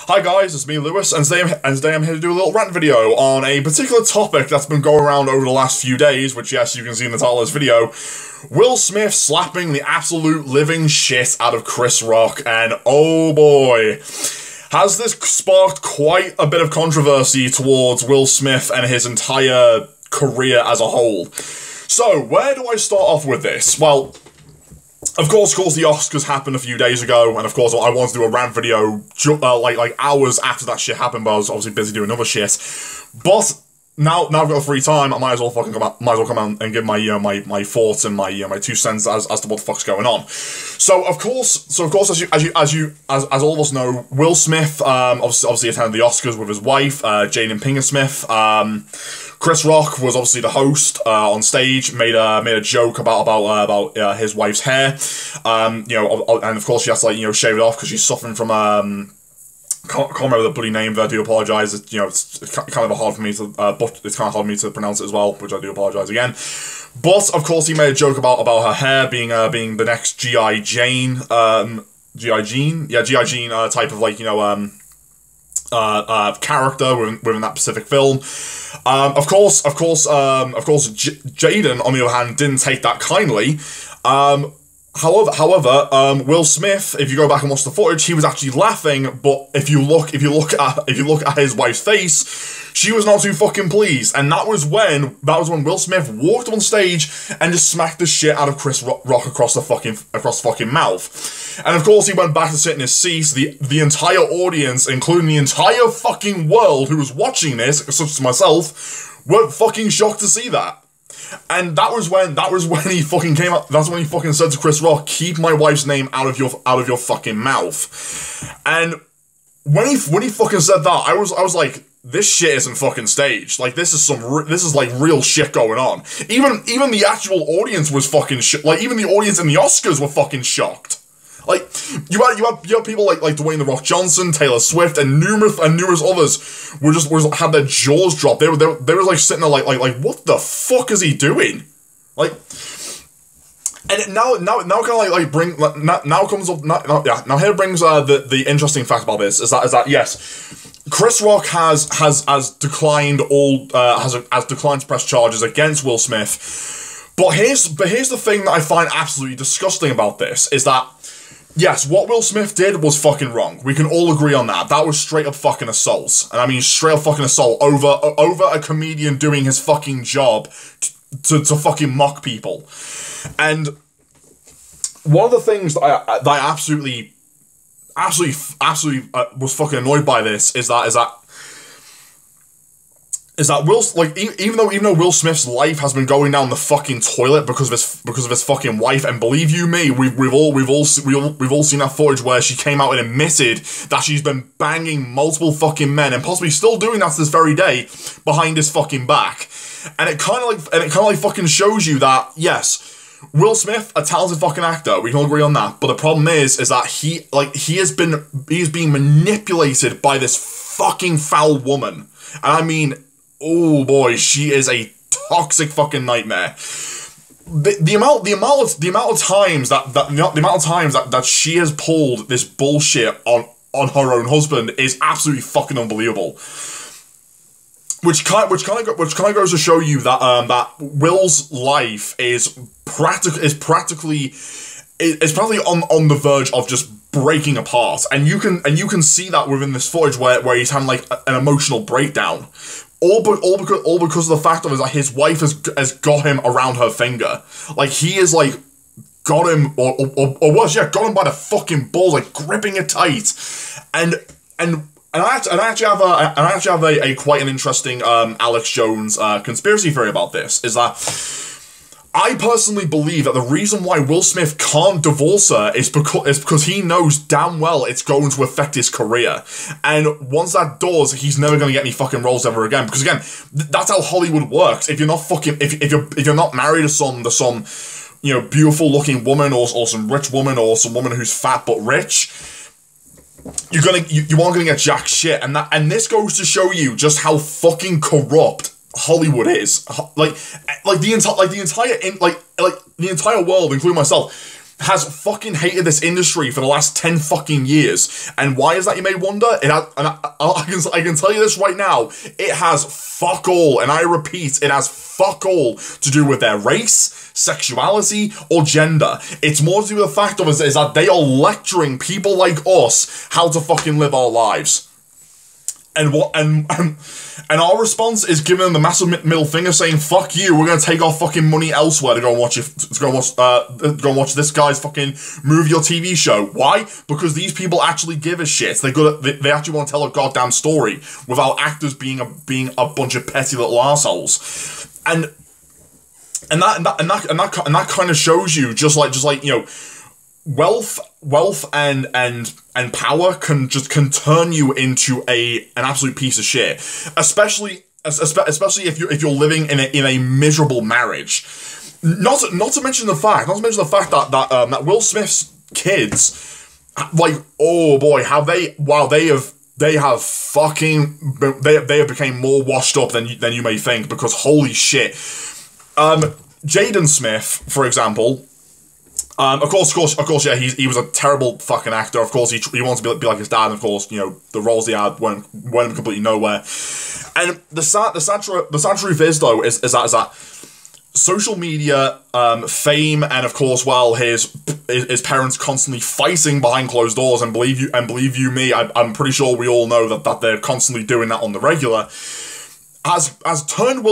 Hi guys, it's me Lewis, and today I'm here to do a little rant video on a particular topic that's been going around over the last few days, which yes, you can see in the title of this video. Will Smith slapping the absolute living shit out of Chris Rock, and oh boy, has this sparked quite a bit of controversy towards Will Smith and his entire career as a whole. So, where do I start off with this? Well, of course, the Oscars happened a few days ago, and of course, I wanted to do a rant video like hours after that shit happened, but I was obviously busy doing other shit. But now I've got free time, I might as well come out and give my my thoughts and my 2 cents as to what the fuck's going on. So of course, as all of us know, Will Smith obviously attended the Oscars with his wife, Jaden Pinkett Smith. Chris Rock was obviously the host on stage, made a joke about his wife's hair, and of course she has to shave it off because she's suffering from can't remember the bloody name, but I do apologise. It's kind of hard for me to it's kind of hard for me to pronounce it as well, which I do apologise again. But of course he made a joke about her hair being the next G.I. Jane, G.I. Jean type of character within that specific film. Of course, Jaden, on the other hand, didn't take that kindly. However, Will Smith, if you go back and watch the footage, he was actually laughing. But if you look at his wife's face, she was not too fucking pleased. And that was when Will Smith walked on stage and just smacked the shit out of Chris Rock across the fucking mouth. And of course, he went back to sit in his seat. The entire audience, including the entire fucking world who was watching this, such as myself, were fucking shocked to see that. And that was when he fucking came up. That's when he fucking said to Chris Rock, "Keep my wife's name out of your fucking mouth." And when he fucking said that, I was like, this shit isn't fucking staged. Like, this is like real shit going on. Even the actual audience was fucking even the audience in the Oscars were fucking shocked. Like, you had people like Dwayne The Rock Johnson, Taylor Swift, and numerous others had their jaws dropped. They were like sitting there like what the fuck is he doing? Like, and now here brings the interesting fact about this is that yes, Chris Rock has declined to press charges against Will Smith. But here's the thing that I find absolutely disgusting about this is that, yes, what Will Smith did was fucking wrong. We can all agree on that. That was straight up fucking assault. And I mean straight up fucking assault over a comedian doing his fucking job to fucking mock people. And one of the things that I absolutely was fucking annoyed by this is that even though Will Smith's life has been going down the fucking toilet because of his fucking wife, and believe you me, we've all seen that footage where she came out and admitted that she's been banging multiple fucking men and possibly still doing that to this very day behind his fucking back, and it kind of fucking shows you that yes, Will Smith, a talented fucking actor, we can all agree on that, but the problem is that he's being manipulated by this fucking foul woman, and I mean, oh boy, she is a toxic fucking nightmare. The amount of times that she has pulled this bullshit on her own husband is absolutely fucking unbelievable. Which kind of goes to show you that that Will's life is practically on the verge of just breaking apart, and you can see that within this footage where he's having like an emotional breakdown. All because of the fact of that his wife has got him around her finger. Like, he is like got him or worse, yeah, got him by the fucking balls, like gripping it tight. And I actually have a quite an interesting Alex Jones conspiracy theory about this. Is that I personally believe that the reason why Will Smith can't divorce her is because he knows damn well it's going to affect his career. And once that does, he's never going to get any fucking roles ever again. Because again, that's how Hollywood works. If you're not fucking, if you're not married to some beautiful looking woman or some rich woman or some woman who's fat but rich, you aren't gonna get jack shit. And this goes to show you just how fucking corrupt Hollywood is. The entire world, including myself, has fucking hated this industry for the last 10 fucking years. And why is that, you may wonder? It has, and I can tell you this right now, it has fuck all, and I repeat, it has fuck all to do with their race, sexuality, or gender. It's more to do with the fact of is that they are lecturing people like us how to fucking live our lives. And our response is giving them the massive middle finger, saying "fuck you." We're gonna take our fucking money elsewhere to go and watch this guy's fucking movie or TV show. Why? Because these people actually give a shit. They actually want to tell a goddamn story without actors being a bunch of petty little assholes. And that kind of shows you just like you know. Wealth and power can turn you into an absolute piece of shit, especially if you're living in a miserable marriage. Not to mention the fact that Will Smith's kids, like, oh boy, they have become more washed up than you may think, because holy shit, Jaden Smith, for example. Of course, yeah, he was a terrible fucking actor. Of course, he wanted to be like his dad, and of course, you know, the roles he had went completely nowhere. And the sad truth is, though, is that social media, fame, and of course, well, his parents constantly fighting behind closed doors, and believe you me, I'm pretty sure we all know that they're constantly doing that on the regular. Has turned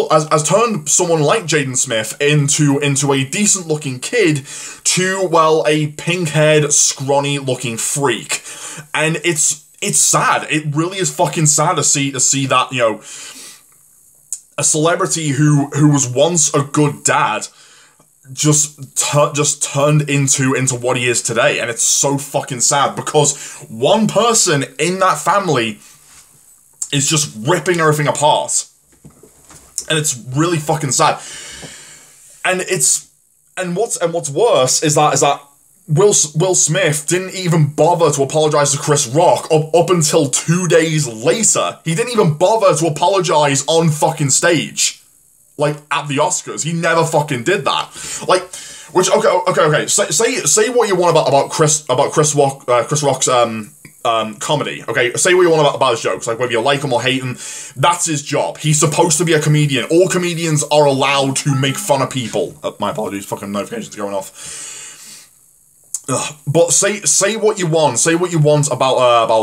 someone like Jaden Smith into a decent looking kid to, well, a pink-haired, scrawny-looking freak. And it's sad. It really is fucking sad to see that, you know, a celebrity who was once a good dad just turned into what he is today. And it's so fucking sad, because one person in that family is just ripping everything apart. And it's really fucking sad. And what's worse is that Will Smith didn't even bother to apologize to Chris Rock up until 2 days later. He didn't even bother to apologize on fucking stage, like at the Oscars. He never fucking did that. Like, which okay. Say what you want about Chris Rock's comedy, okay? Say what you want about his jokes, like whether you like him or hate him, that's his job. He's supposed to be a comedian. All comedians are allowed to make fun of people. My apologies, fucking notifications are going off. But say what you want. Say what you want about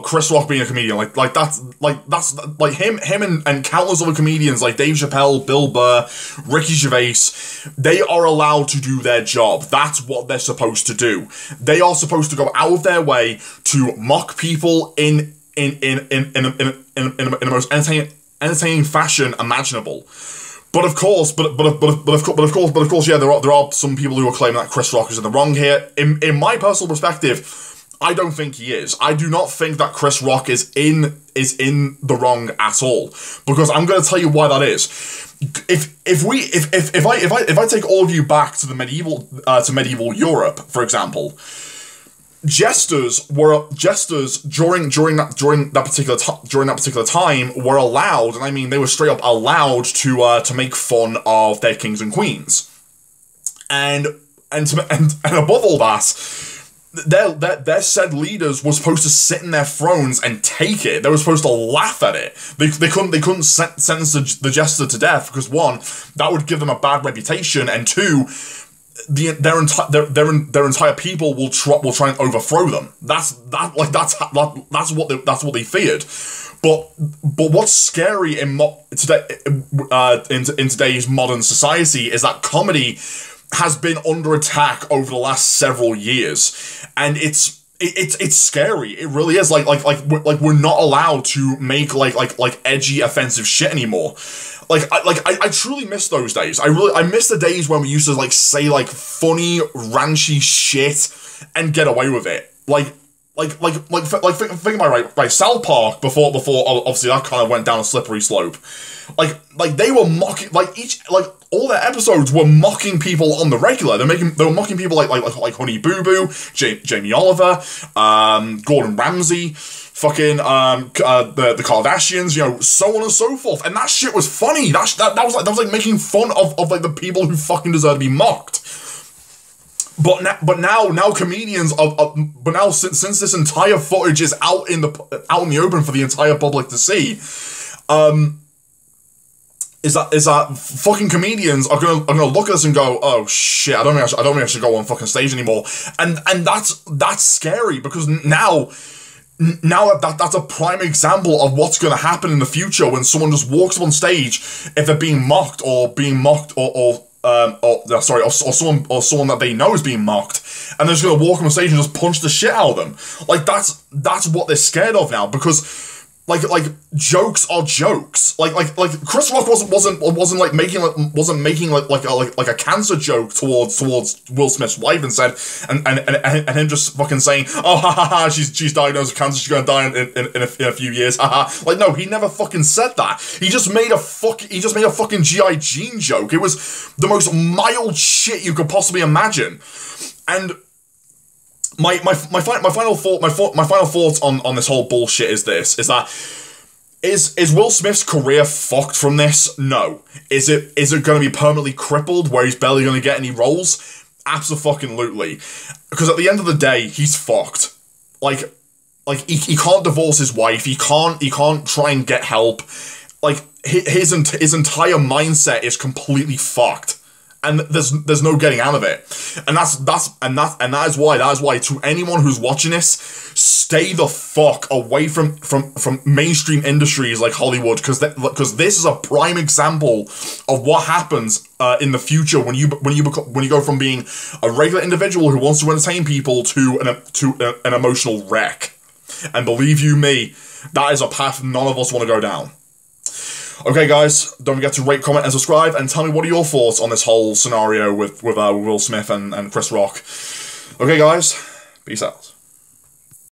Chris Rock being a comedian. That's him and countless other comedians like Dave Chappelle, Bill Burr, Ricky Gervais. They are allowed to do their job. That's what they're supposed to do. They are supposed to go out of their way to mock people in the most entertaining fashion imaginable. But of course, yeah, there are some people who are claiming that Chris Rock is in the wrong here. In my personal perspective, I don't think he is. I do not think that Chris Rock is in the wrong at all, because I'm going to tell you why that is. If I take all of you back to the medieval Europe, for example, jesters during that particular time were allowed, and I mean they were straight up allowed to make fun of their kings and queens, and above all that, their said leaders were supposed to sit in their thrones and take it. They were supposed to laugh at it. They couldn't sentence the jester to death, because one, that would give them a bad reputation, and two, their entire people will try and overthrow them. That's what they feared. But what's scary in today's modern society is that comedy has been under attack over the last several years, and it's scary. It really is. Like we're not allowed to make like edgy, offensive shit anymore. I truly miss those days. I miss the days when we used to say funny, ranchy shit and get away with it. Think about right. South Park before obviously that kind of went down a slippery slope. They were mocking all their episodes were mocking people on the regular. They were mocking people like Honey Boo Boo, Jamie Oliver, Gordon Ramsay, fucking the Kardashians, you know, so on and so forth. And that shit was funny. That was like making fun of like the people who fucking deserve to be mocked. But now comedians but now since this entire footage is out in the open for the entire public to see, is that fucking comedians are gonna look at this and go, oh shit, I don't think I should go on fucking stage anymore, and that's scary, because now that's a prime example of what's going to happen in the future when someone just walks up on stage if they're being mocked or someone that they know is being mocked, and they're just going to walk on stage and just punch the shit out of them. Like, that's what they're scared of now, because like jokes are jokes. Like Chris Rock wasn't making a cancer joke towards Will Smith's wife and said and him just fucking saying, oh ha ha ha, she's diagnosed with cancer, she's gonna die in a few years, haha. Like, no, he never fucking said that. He just made a fucking G.I. Jane joke. It was the most mild shit you could possibly imagine. And my final thoughts on this whole bullshit is that is Will Smith's career fucked from this? No. Is it going to be permanently crippled where he's barely going to get any roles? Absolutely. Because at the end of the day, he's fucked. Like he can't divorce his wife. He can't try and get help. Like his entire mindset is completely fucked. And there's no getting out of it, and that is why to anyone who's watching this, stay the fuck away from mainstream industries like Hollywood, because this is a prime example of what happens in the future when you go from being a regular individual who wants to entertain people to an emotional wreck. And believe you me, that is a path none of us want to go down. Okay, guys, don't forget to rate, comment, and subscribe, and tell me what are your thoughts on this whole scenario with Will Smith and Chris Rock. Okay, guys, peace out.